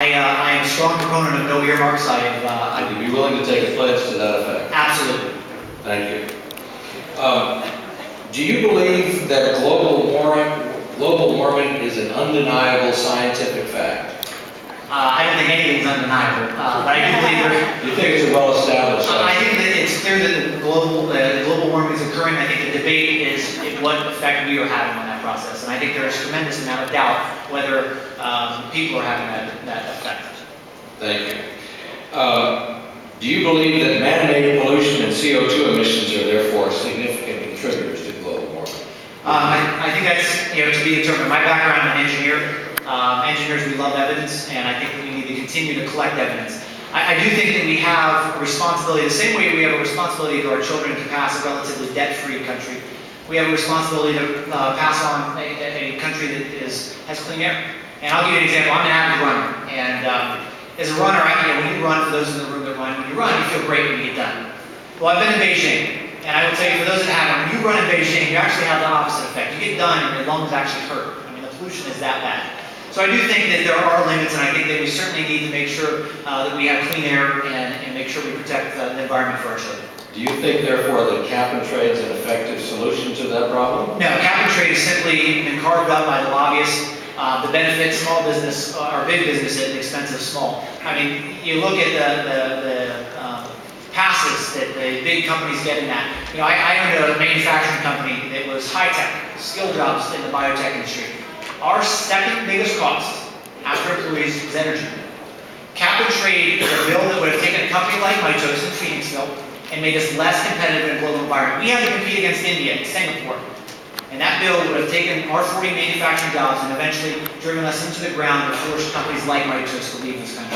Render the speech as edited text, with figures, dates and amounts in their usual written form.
I am a strong proponent of no earmarks. Would you be willing to take a pledge to that effect? Absolutely. Thank you. Do you believe that global warming is an undeniable scientific fact? I don't think anything's undeniable, but I do believe You think it's a well-established fact? I think that it's clear that global warming is occurring. I think the debate is what effect we are having on that process, and I think there is a tremendous amount of doubt whether people are having that effect. Thank you. Do you believe that man-made pollution and CO2 emissions are therefore significant contributors to global warming? I think that's to be determined. My background, I'm an engineer. Engineers, we love evidence, and I think that we need to continue to collect evidence. I do think that we have a responsibility, the same way we have a responsibility to our children to pass a relatively debt-free country. We have a responsibility to pass on a country that has clean air. And I'll give you an example. I'm an avid runner, and as a runner, when you run, for those in the room that run, when you run, you feel great when you get done. Well, I've been in Beijing, and I will tell you, for those that haven't, when you run in Beijing, you actually have the opposite effect. You get done, and your lungs actually hurt. I mean, the pollution is that bad. So I do think that there are limits, and I think that we certainly need to make sure that we have clean air and make sure we protect the environment for our children. Do you think, therefore, that cap and trade is an effective solution to that problem? No, cap and trade has simply been carved up by the lobbyists. The benefits small business or big business at the expense of small. I mean, you look at the passes that the big companies get in that. I owned a manufacturing company that was high-tech, skill jobs in the biotech industry. Our second biggest cost after employees was energy. Cap and trade is a bill that would have taken a company like Mitos in Phoenixville and made us less competitive in a global environment. We had to compete against India and Singapore. And that bill would have taken our 40 manufacturing jobs and eventually driven us into the ground and forced companies like Mitos to leave this country.